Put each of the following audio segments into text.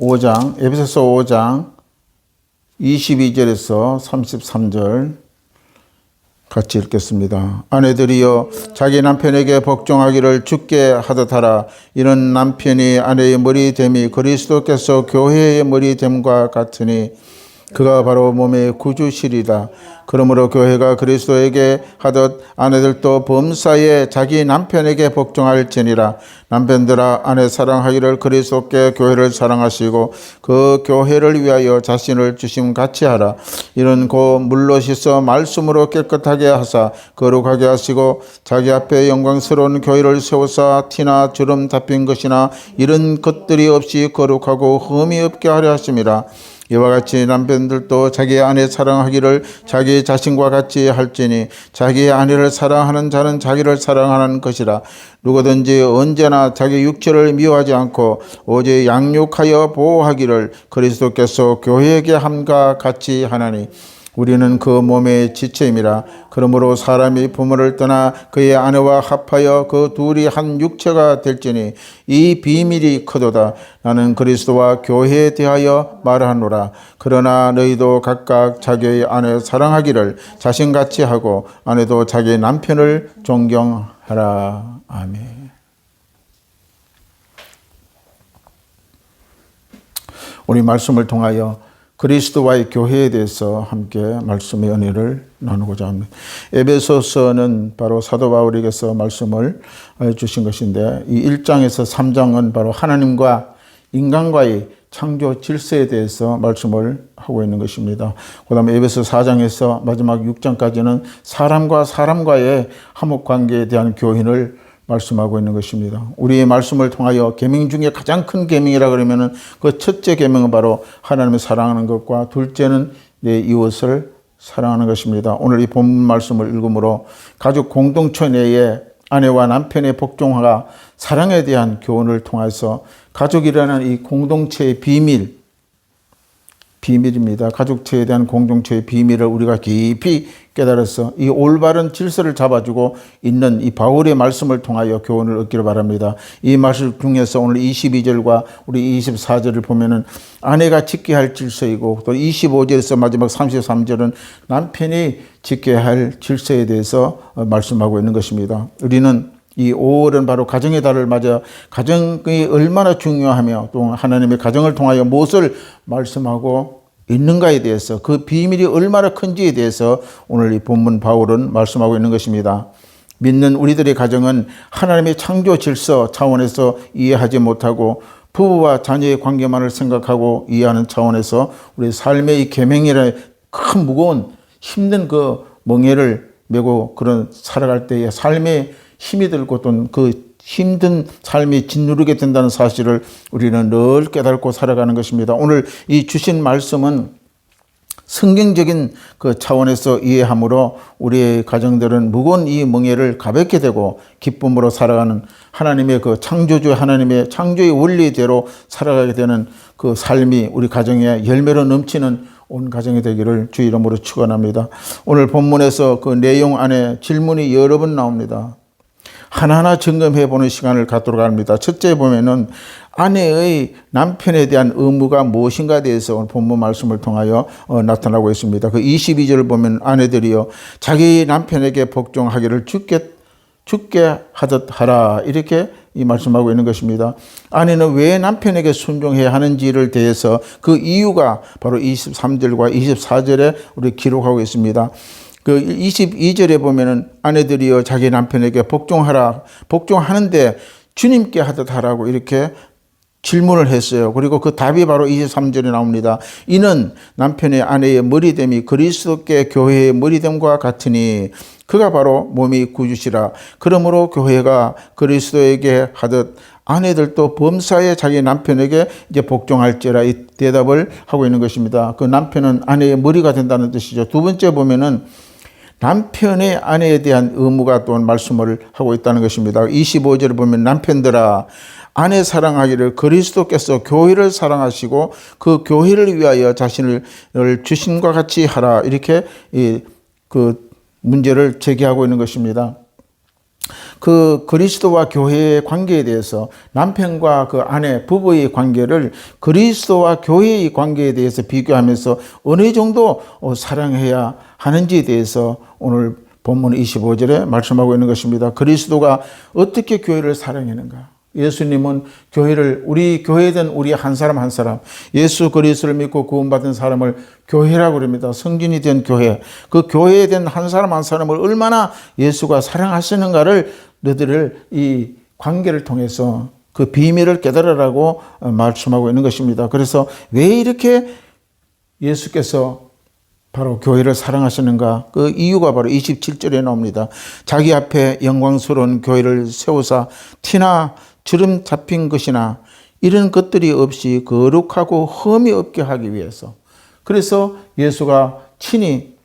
5장, 에베소서 5장 22절에서 33절 같이 읽겠습니다. 아내들이여 자기 남편에게 복종하기를 주께 하듯 하라. 이런 남편이 아내의 머리됨이 그리스도께서 교회의 머리됨과 같으니 그가 바로 몸의 구주시리라. 그러므로 교회가 그리스도에게 하듯 아내들도 범사에 자기 남편에게 복종할지니라. 남편들아 아내 사랑하기를 그리스도께 교회를 사랑하시고 그 교회를 위하여 자신을 주심같이 하라. 이는 곧 물로 씻어 말씀으로 깨끗하게 하사 거룩하게 하시고 자기 앞에 영광스러운 교회를 세우사 티나 주름 잡힌 것이나 이런 것들이 없이 거룩하고 흠이 없게 하려 하심이라. 이와 같이 남편들도 자기 아내 사랑하기를 자기 자신과 같이 할지니 자기 아내를 사랑하는 자는 자기를 사랑하는 것이라. 누구든지 언제나 자기 육체를 미워하지 않고 오직 양육하여 보호하기를 그리스도께서 교회에게 함과 같이 하나니 우리는 그 몸의 지체임이라. 그러므로 사람이 부모를 떠나 그의 아내와 합하여 그 둘이 한 육체가 될지니 이 비밀이 크도다. 나는 그리스도와 교회에 대하여 말하노라. 그러나 너희도 각각 자기의 아내 사랑하기를 자신같이 하고 아내도 자기 남편을 존경하라. 아멘. 우리 말씀을 통하여 그리스도와의 교회에 대해서 함께 말씀의 은혜를 나누고자 합니다. 에베소서는 바로 사도 바울에게서 말씀을 주신 것인데 이 1장에서 3장은 바로 하나님과 인간과의 창조 질서에 대해서 말씀을 하고 있는 것입니다. 그 다음에 에베소 4장에서 마지막 6장까지는 사람과 사람과의 화목관계에 대한 교훈을 말씀하고 있는 것입니다. 우리의 말씀을 통하여 계명 중에 가장 큰 계명이라 그러면은 그 첫째 계명은 바로 하나님을 사랑하는 것과 둘째는 내 이웃을 사랑하는 것입니다. 오늘 이 본문 말씀을 읽음으로 가족 공동체 내에 아내와 남편의 복종과 사랑에 대한 교훈을 통해서 가족이라는 이 공동체의 비밀입니다. 가족체에 대한 공동체의 비밀을 우리가 깊이 깨달아서 이 올바른 질서를 잡아주고 있는 이 바울의 말씀을 통하여 교훈을 얻기를 바랍니다. 이 말씀 중에서 오늘 22절과 우리 24절을 보면은 아내가 지켜야 할 질서이고 또 25절에서 마지막 33절은 남편이 지켜야 할 질서에 대해서 말씀하고 있는 것입니다. 우리는 이 5월은 바로 가정의 달을 맞아 가정이 얼마나 중요하며 또 하나님의 가정을 통하여 무엇을 말씀하고 있는가에 대해서 그 비밀이 얼마나 큰지에 대해서 오늘 이 본문 바울은 말씀하고 있는 것입니다. 믿는 우리들의 가정은 하나님의 창조 질서 차원에서 이해하지 못하고 부부와 자녀의 관계만을 생각하고 이해하는 차원에서 우리 삶의 이 계명이라는 큰 무거운 힘든 그 멍에를 메고 그런 살아갈 때에 삶의 힘이 들고 또 그 힘든 삶이 짓누르게 된다는 사실을 우리는 늘 깨닫고 살아가는 것입니다. 오늘 이 주신 말씀은 성경적인 그 차원에서 이해함으로 우리의 가정들은 무거운 이 멍에를 가볍게 되고 기쁨으로 살아가는 하나님의 그 창조주 하나님의 창조의 원리대로 살아가게 되는 그 삶이 우리 가정에 열매로 넘치는 온 가정이 되기를 주 이름으로 축원합니다. 오늘 본문에서 그 내용 안에 질문이 여러 번 나옵니다. 하나하나 점검해 보는 시간을 갖도록 합니다. 첫째 보면은 아내의 남편에 대한 의무가 무엇인가에 대해서 오늘 본문 말씀을 통하여 나타나고 있습니다. 그 22절을 보면 아내들이여 자기 남편에게 복종하기를 주께 하듯 하라 이렇게 이 말씀하고 있는 것입니다. 아내는 왜 남편에게 순종해야 하는지를 대해서 그 이유가 바로 23절과 24절에 우리 기록하고 있습니다. 그 22절에 보면은 아내들이여 자기 남편에게 복종하라. 복종하는데 주님께 하듯 하라고 이렇게 질문을 했어요. 그리고 그 답이 바로 23절에 나옵니다. 이는 남편의 아내의 머리됨이 그리스도께 교회의 머리됨과 같으니 그가 바로 몸이 구주시라. 그러므로 교회가 그리스도에게 하듯 아내들도 범사에 자기 남편에게 이제 복종할지라 이 대답을 하고 있는 것입니다. 그 남편은 아내의 머리가 된다는 뜻이죠. 두 번째 보면은 남편의 아내에 대한 의무가 또 말씀을 하고 있다는 것입니다. 25절을 보면 남편들아 아내 사랑하기를 그리스도께서 교회를 사랑하시고 그 교회를 위하여 자신을 주신과 같이 하라 이렇게 그 문제를 제기하고 있는 것입니다. 그 그리스도와 교회의 관계에 대해서 남편과 그 아내, 부부의 관계를 그리스도와 교회의 관계에 대해서 비교하면서 어느 정도 사랑해야 하는지에 대해서 오늘 본문 25절에 말씀하고 있는 것입니다. 그리스도가 어떻게 교회를 사랑했는가? 예수님은 교회를, 우리 교회된 우리 한 사람 한 사람, 예수 그리스도를 믿고 구원받은 사람을 교회라고 그럽니다. 성진이 된 교회, 그 교회에 된 한 사람 한 사람을 얼마나 예수가 사랑하시는가를 너희들 이 관계를 통해서 그 비밀을 깨달으라고 말씀하고 있는 것입니다. 그래서 왜 이렇게 예수께서 바로 교회를 사랑하시는가? 그 이유가 바로 27절에 나옵니다. 자기 앞에 영광스러운 교회를 세우사 티나 주름 잡힌 것이나 이런 것들이 없이 거룩하고 흠이 없게 하기 위해서. 그래서 예수가 친히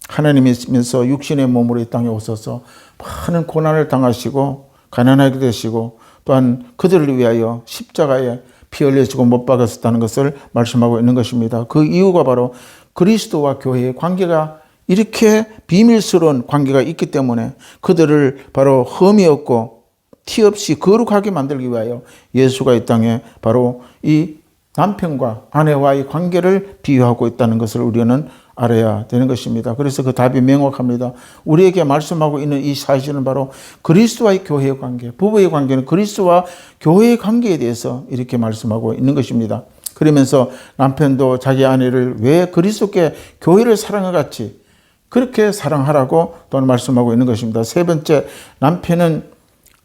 하나님이시면서 육신의 몸으로 이 땅에 오셔서 많은 고난을 당하시고 가난하게 되시고 또한 그들을 위하여 십자가에 피 흘리시고 못 박았었다는 것을 말씀하고 있는 것입니다. 그 이유가 바로 그리스도와 교회의 관계가 이렇게 비밀스러운 관계가 있기 때문에 그들을 바로 흠이 없고 티 없이 거룩하게 만들기 위하여 예수가 이 땅에 바로 이 남편과 아내와의 관계를 비유하고 있다는 것을 우리는 알아야 되는 것입니다. 그래서 그 답이 명확합니다. 우리에게 말씀하고 있는 이 사실은 바로 그리스도와의 교회의 관계, 부부의 관계는 그리스도와 교회의 관계에 대해서 이렇게 말씀하고 있는 것입니다. 그러면서 남편도 자기 아내를 왜 그리스도께 교회를 사랑과 같이 그렇게 사랑하라고 또한 말씀하고 있는 것입니다. 세 번째, 남편은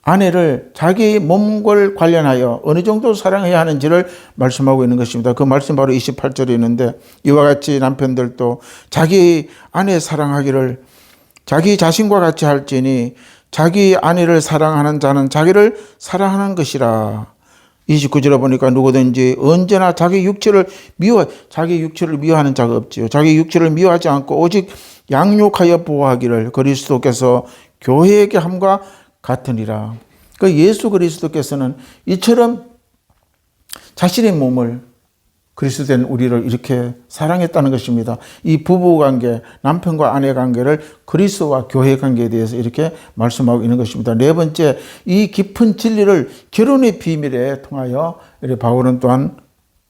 아내를 자기 몸과 관련하여 어느 정도 사랑해야 하는지를 말씀하고 있는 것입니다. 그 말씀 바로 28절에 있는데 이와 같이 남편들도 자기 아내 사랑하기를 자기 자신과 같이 할지니 자기 아내를 사랑하는 자는 자기를 사랑하는 것이라. 29절에 보니까 누구든지 언제나 자기 육체를 미워하는 자가 없지요. 자기 육체를 미워하지 않고 오직 양육하여 보호하기를 그리스도께서 교회에게 함과 같으니라. 그 예수 그리스도께서는 이처럼 자신의 몸을 그리스도된 우리를 이렇게 사랑했다는 것입니다. 이 부부관계, 남편과 아내 관계를 그리스도와 교회 관계에 대해서 이렇게 말씀하고 있는 것입니다. 네 번째, 이 깊은 진리를 결혼의 비밀에 통하여 바울은 또한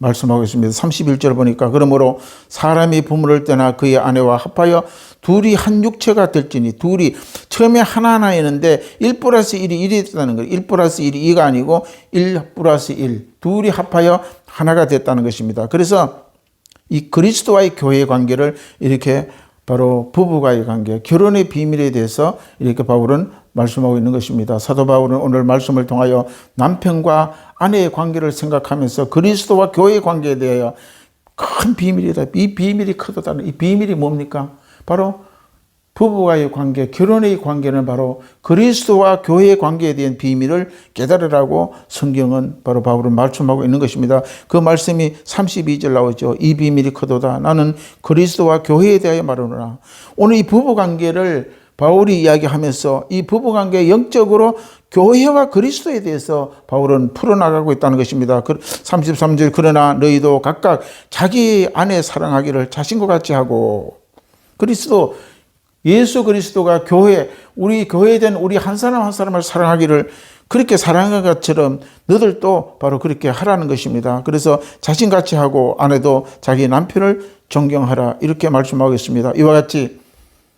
말씀하고 있습니다. 31절 보니까 그러므로 사람이 부모를 떠나 그의 아내와 합하여 둘이 한 육체가 될지니 둘이 처음에 하나였는데 1 플러스 1이 1이 됐다는 거예요. 1 플러스 1이 2가 아니고 1 플러스 1 둘이 합하여 하나가 됐다는 것입니다. 그래서 이 그리스도와의 교회의 관계를 이렇게 바로 부부와의 관계, 결혼의 비밀에 대해서 이렇게 바울은 말씀하고 있는 것입니다. 사도 바울은 오늘 말씀을 통하여 남편과 아내의 관계를 생각하면서 그리스도와 교회의 관계에 대하여 큰 비밀이다. 이 비밀이 크다는 이 비밀이 뭡니까? 바로 부부와의 관계, 결혼의 관계는 바로 그리스도와 교회의 관계에 대한 비밀을 깨달으라고 성경은 바로 바울은 말씀하고 있는 것입니다. 그 말씀이 32절 나오죠. 이 비밀이 크도다. 나는 그리스도와 교회에 대하여 말하노라. 오늘 이 부부관계를 바울이 이야기하면서 이 부부관계 영적으로 교회와 그리스도에 대해서 바울은 풀어나가고 있다는 것입니다. 33절 그러나 너희도 각각 자기 아내 사랑하기를 자신과 같이 하고 예수 그리스도가 교회, 우리 교회된 우리 한 사람 한 사람을 사랑하기를 그렇게 사랑한 것처럼 너희들도 바로 그렇게 하라는 것입니다. 그래서 자신같이 하고 아내도 자기 남편을 존경하라 이렇게 말씀하고 있습니다. 이와 같이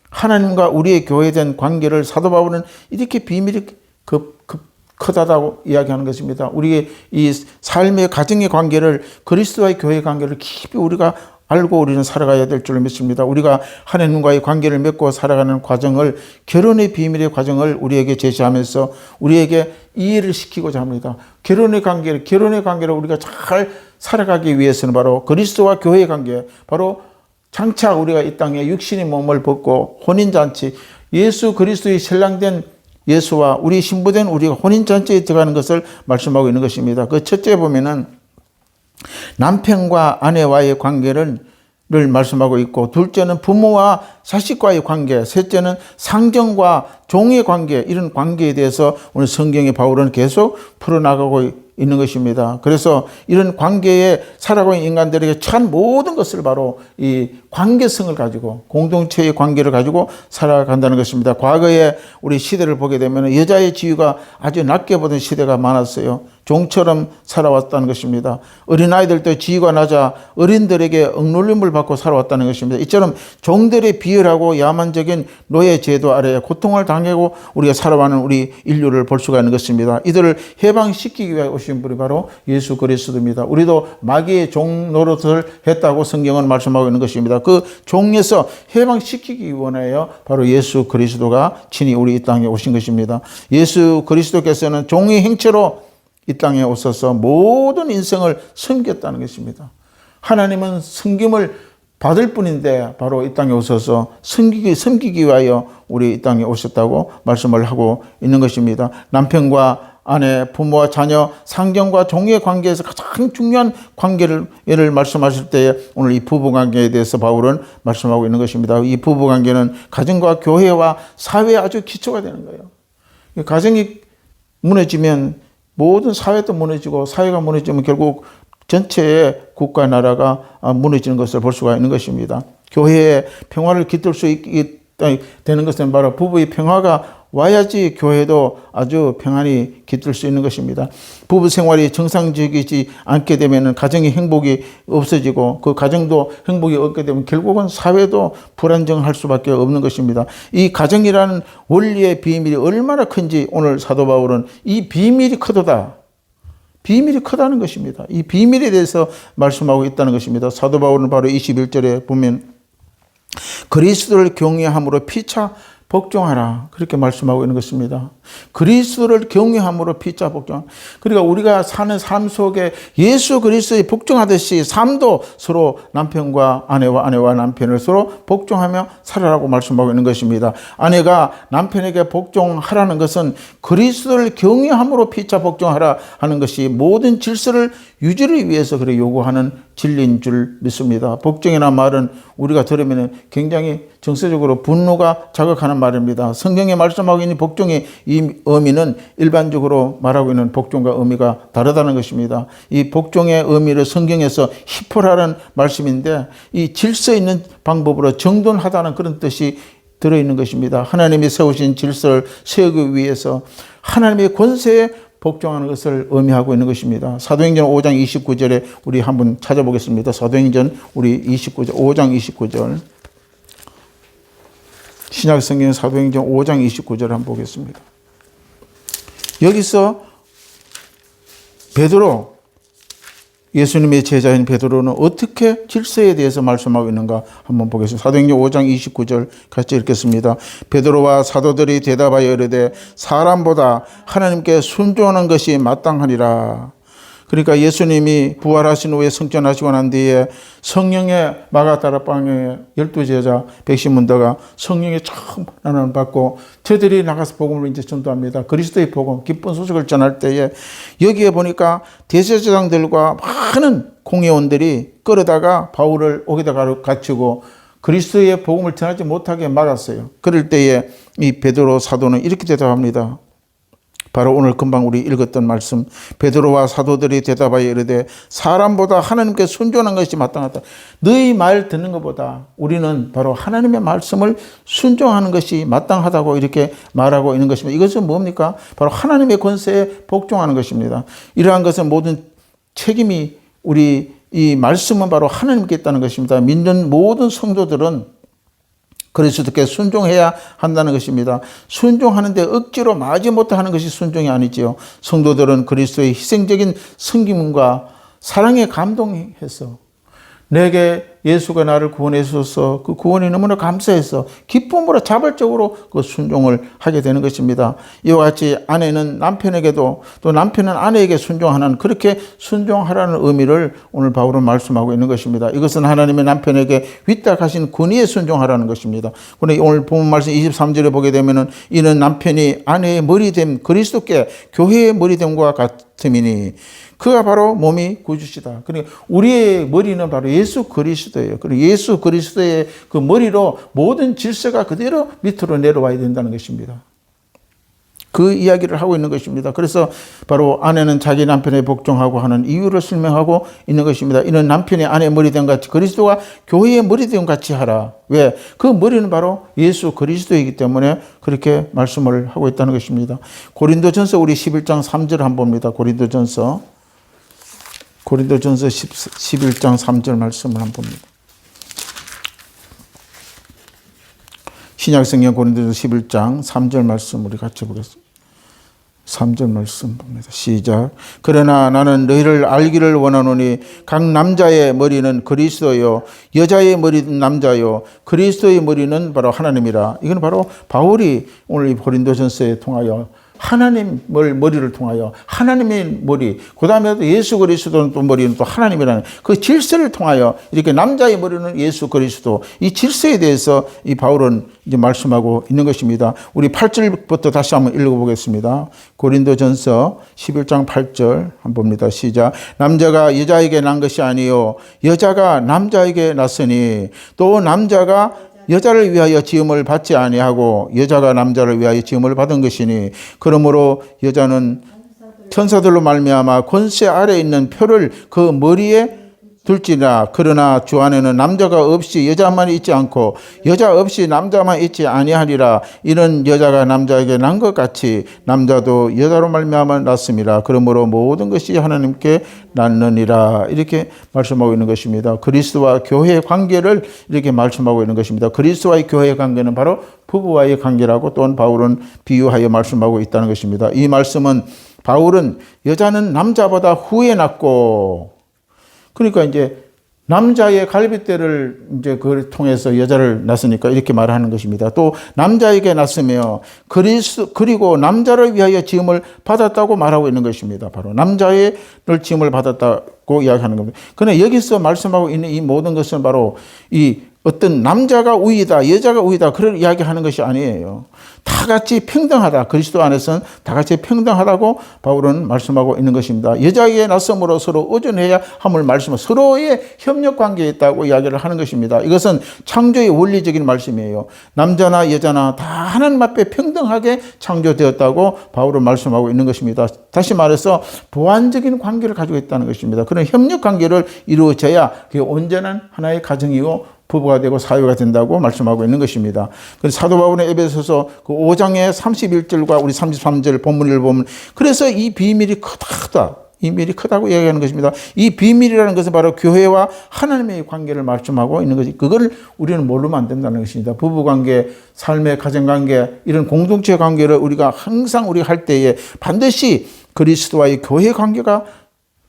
하나님과 우리의 교회된 관계를 사도 바울은 이렇게 비밀이 크다고 이야기하는 것입니다. 우리의 이 삶의 가정의 관계를 그리스도와의 교회의 관계를 깊이 우리가 알고 우리는 살아가야 될 줄로 믿습니다. 우리가 하나님과의 관계를 맺고 살아가는 과정을 결혼의 비밀의 과정을 우리에게 제시하면서 우리에게 이해를 시키고자 합니다. 결혼의 관계를 우리가 잘 살아가기 위해서는 바로 그리스도와 교회의 관계, 바로 장차 우리가 이 땅에 육신의 몸을 벗고 혼인잔치, 예수 그리스도의 신랑된 예수와 우리 신부된 우리가 혼인잔치에 들어가는 것을 말씀하고 있는 것입니다. 그 첫째 보면은 남편과 아내와의 관계를 말씀하고 있고, 둘째는 부모와 자식과의 관계, 셋째는 상정과 종의 관계, 이런 관계에 대해서 오늘 성경의 바울은 계속 풀어나가고 있는 것입니다. 그래서 이런 관계에 살아가고 있는 인간들에게 참 모든 것을 바로 이 관계성을 가지고 공동체의 관계를 가지고 살아간다는 것입니다. 과거에 우리 시대를 보게 되면 여자의 지위가 아주 낮게 보던 시대가 많았어요. 종처럼 살아왔다는 것입니다. 어린아이들도 지위가 낮아 어린들에게 억눌림을 받고 살아왔다는 것입니다. 이처럼 종들의 비열하고 야만적인 노예 제도 아래에 고통을 당하고 우리가 살아가는 우리 인류를 볼 수가 있는 것입니다. 이들을 해방시키기 위해 오신 분이 바로 예수 그리스도입니다. 우리도 마귀의 종 노릇을 했다고 성경은 말씀하고 있는 것입니다. 그 종에서 해방시키기 원하여 바로 예수 그리스도가 친히 우리 이 땅에 오신 것입니다. 예수 그리스도께서는 종의 행체로 이 땅에 오셔서 모든 인생을 섬겼다는 것입니다. 하나님은 섬김을 받을 뿐인데 바로 이 땅에 오셔서 섬기기 위하여 우리 이 땅에 오셨다고 말씀을 하고 있는 것입니다. 남편과 아내, 부모와 자녀, 상정과 종의 관계에서 가장 중요한 관계를 말씀하실 때에 오늘 이 부부관계에 대해서 바울은 말씀하고 있는 것입니다. 이 부부관계는 가정과 교회와 사회에 아주 기초가 되는 거예요. 가정이 무너지면 모든 사회도 무너지고 사회가 무너지면 결국 전체의 국가 나라가 무너지는 것을 볼 수가 있는 것입니다. 교회에 평화를 깃들 수 있게 되는 것은 바로 부부의 평화가 와야지 교회도 아주 평안히 깃들 수 있는 것입니다. 부부 생활이 정상적이지 않게 되면 가정의 행복이 없어지고 그 가정도 행복이 없게 되면 결국은 사회도 불안정할 수밖에 없는 것입니다. 이 가정이라는 원리의 비밀이 얼마나 큰지 오늘 사도 바울은 이 비밀이 크도다. 비밀이 크다는 것입니다. 이 비밀에 대해서 말씀하고 있다는 것입니다. 사도 바울은 바로 21절에 보면 그리스도를 경외함으로 피차 복종하라. 그렇게 말씀하고 있는 것입니다. 그리스도를 경외함으로 피차 복종. 그러니까 우리가 사는 삶 속에 예수 그리스도에 복종하듯이 삶도 서로 남편과 아내와 남편을 서로 복종하며 살아라고 말씀하고 있는 것입니다. 아내가 남편에게 복종하라는 것은 그리스도를 경외함으로 피차 복종하라 하는 것이 모든 질서를 유지를 위해서 그래 요구하는 진리인 줄 믿습니다. 복종이라는 말은 우리가 들으면 굉장히 정서적으로 분노가 자극하는 말입니다. 성경에 말씀하고 있는 복종의 이 의미는 일반적으로 말하고 있는 복종과 의미가 다르다는 것입니다. 이 복종의 의미를 성경에서 히포라는 말씀인데 이 질서 있는 방법으로 정돈하다는 그런 뜻이 들어있는 것입니다. 하나님이 세우신 질서를 세우기 위해서 하나님의 권세에 복종하는 것을 의미하고 있는 것입니다. 사도행전 5장 29절에 우리 한번 찾아보겠습니다. 사도행전 우리 29절, 5장 29절. 신약성경 사도행전 5장 29절 한번 보겠습니다. 여기서 베드로, 예수님의 제자인 베드로는 어떻게 질서에 대해서 말씀하고 있는가 한번 보겠습니다. 사도행전 5장 29절 같이 읽겠습니다. 베드로와 사도들이 대답하여 이르되 사람보다 하나님께 순종하는 것이 마땅하니라. 그러니까 예수님이 부활하신 후에 승천하시고 난 뒤에 성령의 마가다락방에 12제자 백신문도가 성령의 처음 나눔을 받고 저들이 나가서 복음을 이제 전도합니다. 그리스도의 복음, 기쁜 소식을 전할 때에 여기에 보니까 대제사장들과 많은 공회원들이 끌어다가 바울을 옥에다가 갇히고 그리스도의 복음을 전하지 못하게 막았어요. 그럴 때에 이 베드로 사도는 이렇게 대답합니다. 바로 오늘 금방 우리 읽었던 말씀, 베드로와 사도들이 대답하여 이르되 사람보다 하나님께 순종하는 것이 마땅하다. 너희 말 듣는 것보다 우리는 바로 하나님의 말씀을 순종하는 것이 마땅하다고 이렇게 말하고 있는 것입니다. 이것은 뭡니까? 바로 하나님의 권세에 복종하는 것입니다. 이러한 것은 모든 책임이 우리 이 말씀은 바로 하나님께 있다는 것입니다. 믿는 모든 성도들은 그리스도께 순종해야 한다는 것입니다. 순종하는데 억지로 마지못해 하는 것이 순종이 아니지요. 성도들은 그리스도의 희생적인 섬김과 사랑에 감동해서 내게 예수가 나를 구원해 주셔서 그 구원이 너무나 감사해서 기쁨으로 자발적으로 그 순종을 하게 되는 것입니다. 이와 같이 아내는 남편에게도 또 남편은 아내에게 순종하는 그렇게 순종하라는 의미를 오늘 바울은 말씀하고 있는 것입니다. 이것은 하나님의 남편에게 위탁하신 권위에 순종하라는 것입니다. 그런데 오늘 본문 말씀 23절에 보게 되면은 이는 남편이 아내의 머리됨 그리스도께 교회의 머리됨과 같음이니 그가 바로 몸이 구주시다. 그러니까 우리의 머리는 바로 예수 그리스도예요. 그리고 예수 그리스도의 그 머리로 모든 질서가 그대로 밑으로 내려와야 된다는 것입니다. 그 이야기를 하고 있는 것입니다. 그래서 바로 아내는 자기 남편에 복종하고 하는 이유를 설명하고 있는 것입니다. 이는 남편이 아내의 머리됨 같이 그리스도가 교회의 머리됨 같이 하라. 왜? 그 머리는 바로 예수 그리스도이기 때문에 그렇게 말씀을 하고 있다는 것입니다. 고린도전서 우리 11장 3절 한번 봅니다. 고린도전서 11장 3절 말씀을 한번 봅니다. 신약성경 고린도전서 11장 3절 말씀 우리 같이 보겠습니다. 3절 말씀 봅니다. 시작. 그러나 나는 너희를 알기를 원하노니 각 남자의 머리는 그리스도요 여자의 머리는 남자요 그리스도의 머리는 바로 하나님이라. 이건 바로 바울이 오늘 이 고린도전서에 통하여 하나님을 머리를 통하여 하나님의 머리, 그 다음에 예수 그리스도는 또 머리는 또 하나님이라는 그 질서를 통하여 이렇게 남자의 머리는 예수 그리스도, 이 질서에 대해서 이 바울은 이제 말씀하고 있는 것입니다. 우리 8절부터 다시 한번 읽어보겠습니다. 고린도전서 11장 8절 한번 봅니다. 시작. 남자가 여자에게 난 것이 아니요 여자가 남자에게 났으니 또 남자가 여자를 위하여 지음을 받지 아니하고 여자가 남자를 위하여 지음을 받은 것이니 그러므로 여자는 천사들로 말미암아 권세 아래에 있는 표를 그 머리에 둘지라. 그러나 주 안에는 남자가 없이 여자만 있지 않고 여자 없이 남자만 있지 아니하리라. 이는 여자가 남자에게 난 것 같이 남자도 여자로 말미암아 났음이라. 그러므로 모든 것이 하나님께 났느니라. 이렇게 말씀하고 있는 것입니다. 그리스도와 교회의 관계를 이렇게 말씀하고 있는 것입니다. 그리스도와의 교회의 관계는 바로 부부와의 관계라고 또한 바울은 비유하여 말씀하고 있다는 것입니다. 이 말씀은 바울은 여자는 남자보다 후에 났고, 그러니까 이제 남자의 갈빗대를 이제 그걸 통해서 여자를 낳았으니까 이렇게 말하는 것입니다. 또 남자에게 낳았으며 그리고 남자를 위하여 지음을 받았다고 말하고 있는 것입니다. 바로 남자의 지음을 받았다고 이야기하는 겁니다. 그러나 여기서 말씀하고 있는 이 모든 것은 바로 이 어떤 남자가 우위다, 여자가 우위다, 그런 이야기하는 것이 아니에요. 다 같이 평등하다. 그리스도 안에서는 다 같이 평등하다고 바울은 말씀하고 있는 것입니다. 여자에게 낯섬으로 서로 의존해야 함을 말씀하고 서로의 협력 관계에 있다고 이야기를 하는 것입니다. 이것은 창조의 원리적인 말씀이에요. 남자나 여자나 다 하나님 앞에 평등하게 창조되었다고 바울은 말씀하고 있는 것입니다. 다시 말해서 보완적인 관계를 가지고 있다는 것입니다. 그런 협력 관계를 이루어져야 그게 온전한 하나의 가정이고 부부가 되고 사회가 된다고 말씀하고 있는 것입니다. 그래서 사도 바울의 에베소서 그 5장의 31절과 우리 33절 본문을 보면 그래서 이 비밀이 크다. 이 비밀이 크다고 이야기하는 것입니다. 이 비밀이라는 것은 바로 교회와 하나님의 관계를 말씀하고 있는 것이, 그걸 우리는 모르면 안 된다는 것입니다. 부부관계, 삶의 가정관계, 이런 공동체 관계를 우리가 항상 우리가 할 때에 반드시 그리스도와의 교회 관계가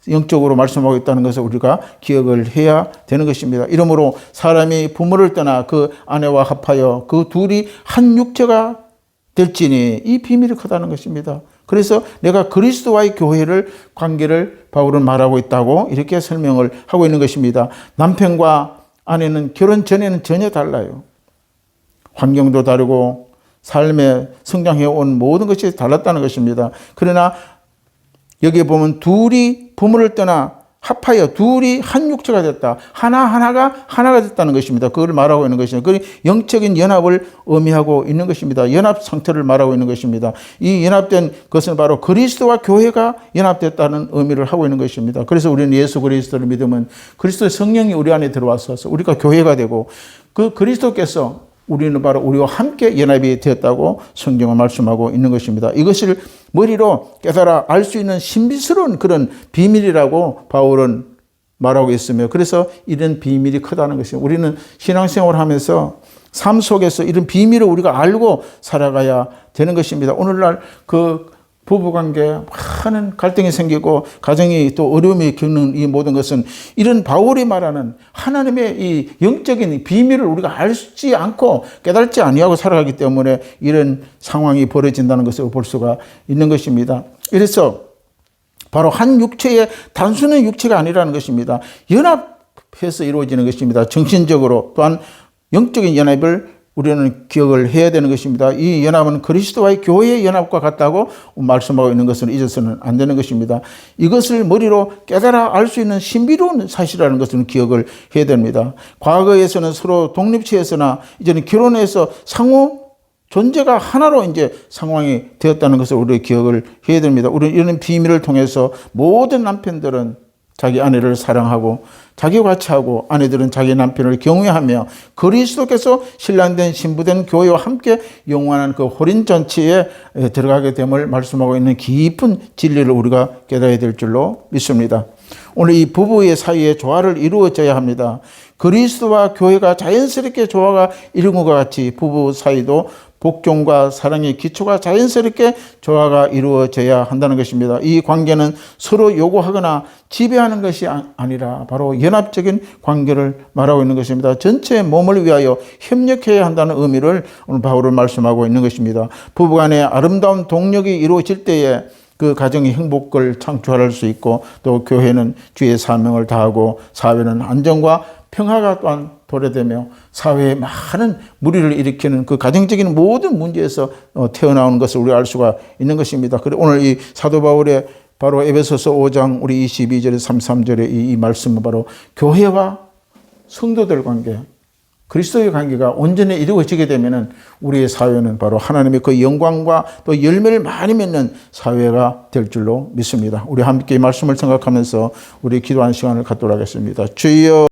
영적으로 말씀하고 있다는 것을 우리가 기억을 해야 되는 것입니다. 이러므로 사람이 부모를 떠나 그 아내와 합하여 그 둘이 한 육체가 될지니 이 비밀이 크다는 것입니다. 그래서 내가 그리스도와의 교회를 관계를 바울은 말하고 있다고 이렇게 설명을 하고 있는 것입니다. 남편과 아내는 결혼 전에는 전혀 달라요. 환경도 다르고 삶에 성장해온 모든 것이 달랐다는 것입니다. 그러나 여기에 보면 둘이 부모를 떠나 합하여 둘이 한 육체가 됐다. 하나가 됐다는 것입니다. 그걸 말하고 있는 것입니다. 그 영적인 연합을 의미하고 있는 것입니다. 연합 상태를 말하고 있는 것입니다. 이 연합된 것은 바로 그리스도와 교회가 연합됐다는 의미를 하고 있는 것입니다. 그래서 우리는 예수 그리스도를 믿으면 그리스도의 성령이 우리 안에 들어와서 우리가 교회가 되고 그 그리스도께서 우리는 바로 우리와 함께 연합이 되었다고 성경은 말씀하고 있는 것입니다. 이것을 머리로 깨달아 알 수 있는 신비스러운 그런 비밀이라고 바울은 말하고 있으며, 그래서 이런 비밀이 크다는 것입니다. 우리는 신앙생활을 하면서 삶 속에서 이런 비밀을 우리가 알고 살아가야 되는 것입니다. 오늘날 그 부부관계 많은 갈등이 생기고 가정이 또 어려움이 겪는 이 모든 것은 이런 바울이 말하는 하나님의 이 영적인 비밀을 우리가 알지 않고 깨달지 아니하고 살아가기 때문에 이런 상황이 벌어진다는 것을 볼 수가 있는 것입니다. 그래서 바로 한 육체의 단순한 육체가 아니라는 것입니다. 연합해서 이루어지는 것입니다. 정신적으로 또한 영적인 연합을 우리는 기억을 해야 되는 것입니다. 이 연합은 그리스도와의 교회의 연합과 같다고 말씀하고 있는 것을 잊어서는 안 되는 것입니다. 이것을 머리로 깨달아 알 수 있는 신비로운 사실이라는 것을 기억을 해야 됩니다. 과거에서는 서로 독립체에서나 이제는 결혼해서 상호 존재가 하나로 이제 상황이 되었다는 것을 우리 기억을 해야 됩니다. 우리는 이런 비밀을 통해서 모든 남편들은 자기 아내를 사랑하고 자기와 같이 하고 아내들은 자기 남편을 경외하며 그리스도께서 신랑된 신부된 교회와 함께 영원한 그 호린 잔치에 들어가게 됨을 말씀하고 있는 깊은 진리를 우리가 깨달아야 될 줄로 믿습니다. 오늘 이 부부의 사이에 조화를 이루어져야 합니다. 그리스도와 교회가 자연스럽게 조화가 이루는 것 같이 부부 사이도 복종과 사랑의 기초가 자연스럽게 조화가 이루어져야 한다는 것입니다. 이 관계는 서로 요구하거나 지배하는 것이 아니라 바로 연합적인 관계를 말하고 있는 것입니다. 전체 몸을 위하여 협력해야 한다는 의미를 오늘 바울은 말씀하고 있는 것입니다. 부부간의 아름다운 동력이 이루어질 때에 그 가정의 행복을 창출할 수 있고 또 교회는 주의 사명을 다하고 사회는 안정과 평화가 또한 도래되며 사회에 많은 무리를 일으키는 그 가정적인 모든 문제에서 태어나오는 것을 우리가 알 수가 있는 것입니다. 그리고 오늘 이 사도 바울의 바로 에베소서 5장 우리 22절에 33절에 이 말씀은 바로 교회와 성도들 관계, 그리스도의 관계가 온전히 이루어지게 되면은 우리의 사회는 바로 하나님의 그 영광과 또 열매를 많이 맺는 사회가 될 줄로 믿습니다. 우리 함께 이 말씀을 생각하면서 우리 기도하는 시간을 갖도록 하겠습니다. 주여